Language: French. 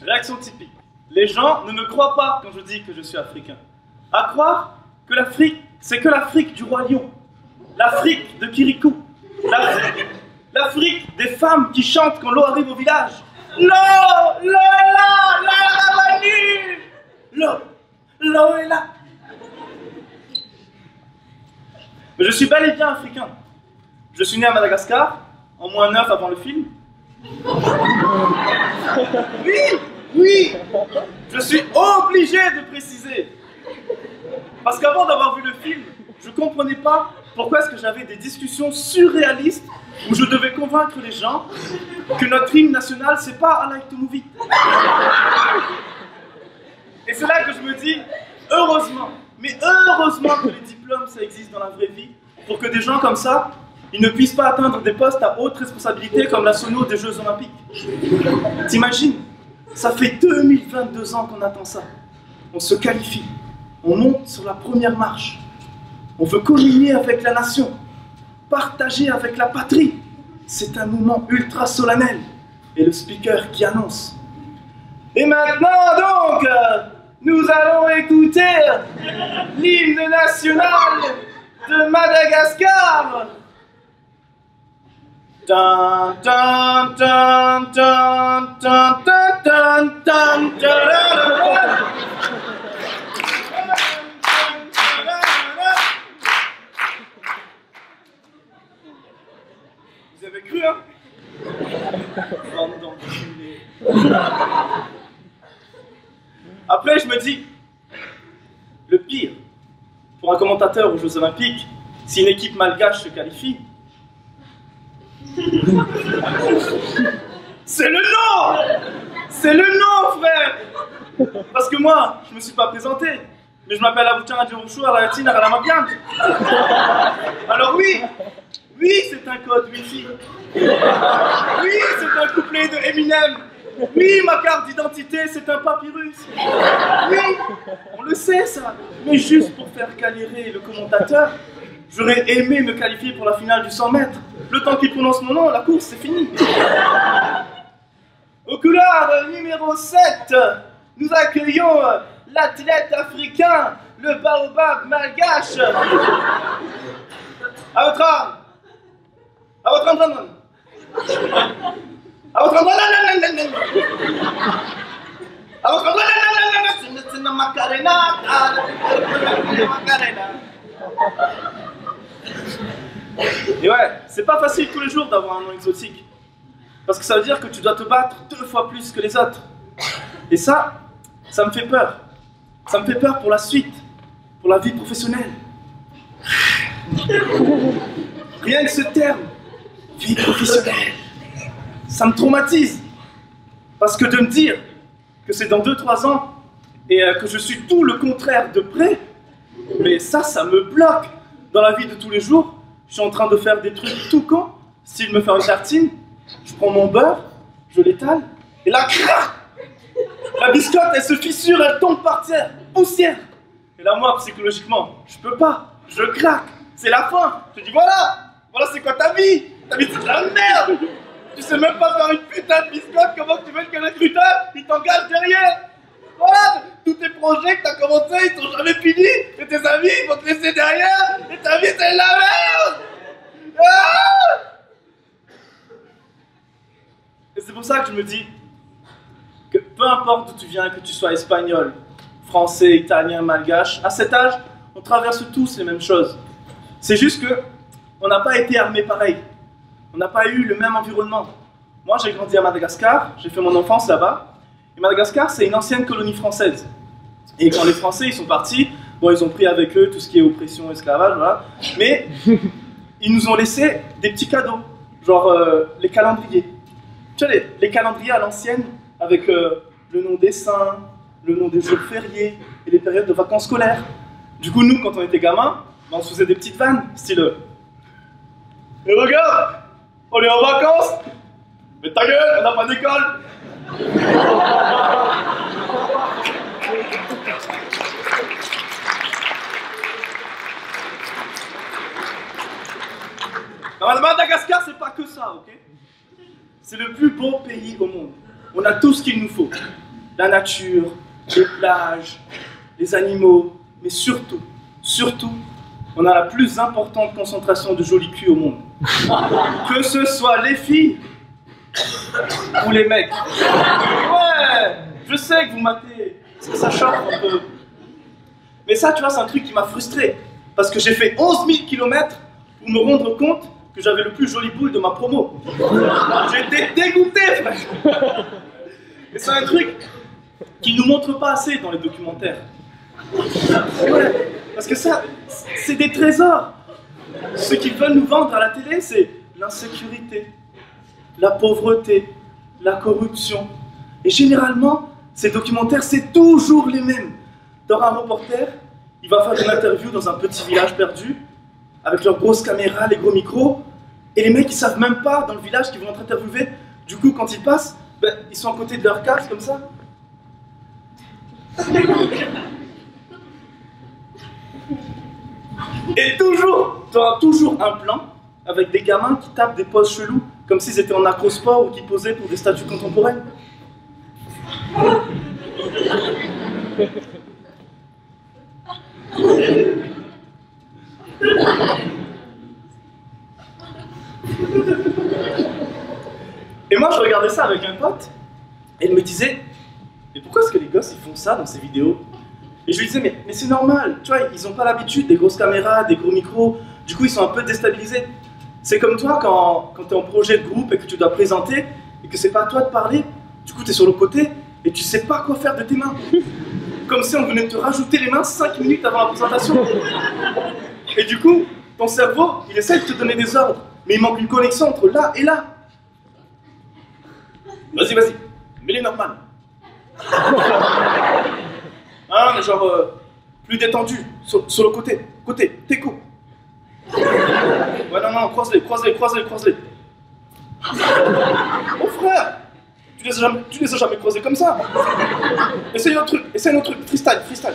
Réaction typique. Les gens ne me croient pas quand je dis que je suis africain. À croire que l'Afrique, c'est que l'Afrique du roi lion. L'Afrique de Kirikou. L'Afrique des femmes qui chantent quand l'eau arrive au village. L'eau est là, l'eau est là. Mais je suis bel et bien africain. Je suis né à Madagascar, en -9 avant le film. Oui, je suis obligé de préciser. Parce qu'avant d'avoir vu le film, je ne comprenais pas pourquoi est-ce que j'avais des discussions surréalistes où je devais convaincre les gens que notre hymne national, c'est pas I like to move it. Et c'est là que je me dis, heureusement, mais heureusement que les diplômes, ça existe dans la vraie vie, pour que des gens comme ça, ils ne puissent pas atteindre des postes à haute responsabilité comme la sono des Jeux Olympiques. T'imagines? Ça fait 2022 ans qu'on attend ça. On se qualifie, on monte sur la première marche. On veut communier avec la nation, partager avec la patrie. C'est un moment ultra solennel. Et le speaker qui annonce. Et maintenant donc, nous allons écouter l'hymne national de Madagascar. Dun, dun, dun, dun, dun, dun, dun, dun, dun. Vous avez cru, hein? Après, je me dis, le pire, pour un commentateur aux Jeux Olympiques, si une équipe malgache se qualifie, c'est le nom! C'est le nom, frère! Parce que moi, je me suis pas présenté, mais je m'appelle Avouchan Adjourouchou à la latine à la Mabiante. Alors oui, c'est un code Wi-Fi. Oui, c'est un couplet de Eminem. Oui, ma carte d'identité, c'est un papyrus. Oui, on le sait ça. Mais juste pour faire galérer le commentateur, j'aurais aimé me qualifier pour la finale du 100 mètres. Le temps qu'il prononce mon nom, la course, c'est fini. Au couloir numéro 7, nous accueillons l'athlète africain, le baobab malgache. À votre âme. À votre âme. À votre endroit, à votre endroit, c'est la Macarena. Et ouais, c'est pas facile tous les jours d'avoir un nom exotique. Parce que ça veut dire que tu dois te battre 2 fois plus que les autres. Et ça me fait peur. Ça me fait peur pour la suite, pour la vie professionnelle. Rien que ce terme, vie professionnelle. Ça me traumatise. Parce que de me dire que c'est dans 2-3 ans et que je suis tout le contraire de près, mais ça me bloque. Dans la vie de tous les jours, je suis en train de faire des trucs tout cons, style me faire une tartine, je prends mon beurre, je l'étale, et là, crac, la biscotte, elle se fissure, elle tombe par terre, poussière. Et là, moi, psychologiquement, je peux pas, je craque, c'est la fin. Je dis, voilà c'est quoi ta vie? Ta vie, c'est de la merde. Tu sais même pas faire une putain de biscotte, comment tu veux que le recruteur, il t'engage derrière? Voilà, tous tes projets que t'as commencé, ils sont jamais finis, et tes amis, ils vont te laisser derrière, et ta vie, c'est de la merde! Ah! Et c'est pour ça que je me dis que peu importe d'où tu viens, que tu sois espagnol, français, italien, malgache, à cet âge, on traverse tous les mêmes choses. C'est juste que on n'a pas été armés pareil. On n'a pas eu le même environnement. Moi, j'ai grandi à Madagascar, j'ai fait mon enfance là-bas. Et Madagascar, c'est une ancienne colonie française. Et quand les Français ils sont partis, bon, ils ont pris avec eux tout ce qui est oppression, esclavage, voilà. Mais ils nous ont laissé des petits cadeaux, genre les calendriers. Tu vois, les calendriers à l'ancienne, avec le nom des saints, le nom des jours fériés et les périodes de vacances scolaires. Du coup, nous, quand on était gamins, on se faisait des petites vannes, style et regarde, on est en vacances, mais ta gueule, on n'a pas d'école. Madagascar, c'est pas que ça, ok? C'est le plus beau pays au monde. On a tout ce qu'il nous faut. la nature, les plages, les animaux, mais surtout, on a la plus importante concentration de jolis culs au monde. Que ce soit les filles ou les mecs. Ouais, je sais que vous matez, parce que ça chauffe un peu. Mais ça, tu vois, c'est un truc qui m'a frustré. Parce que j'ai fait 11 000 km pour me rendre compte que j'avais le plus joli boule de ma promo. J'étais dégoûté, frère. Et c'est un truc qu'ils nous montrent pas assez dans les documentaires. Ouais, parce que ça, c'est des trésors. Ce qu'ils veulent nous vendre à la télé, c'est l'insécurité, la pauvreté, la corruption. Et généralement, ces documentaires, c'est toujours les mêmes. Dans un reporter, il va faire une interview dans un petit village perdu, avec leurs grosses caméras, les gros micros, et les mecs, ils savent même pas, dans le village, qu'ils vont être interviewés. Du coup, quand ils passent, ben, ils sont à côté de leur case, comme ça. Et toujours, tu auras toujours un plan avec des gamins qui tapent des poses chelous, comme s'ils étaient en acrosport ou qui posaient pour des statues contemporaines. Et moi, je regardais ça avec un pote, et il me disait, mais pourquoi est-ce que les gosses, ils font ça dans ces vidéos? Et je lui disais, mais c'est normal, tu vois, ils n'ont pas l'habitude des grosses caméras, des gros micros, du coup, ils sont un peu déstabilisés. C'est comme toi, quand tu es en projet de groupe et que tu dois présenter, et que c'est pas à toi de parler, du coup, tu es sur le côté, et tu sais pas quoi faire de tes mains. Comme si on venait te rajouter les mains 5 minutes avant la présentation. Et du coup, ton cerveau, il essaie de te donner des ordres, mais il manque une connexion entre là et là. Vas-y, mets-les normal. Ah, mais genre, plus détendu, sur le côté, téco. Ouais, non, croise-les. Oh frère, tu les as jamais croisés comme ça. Essaye un autre truc, freestyle.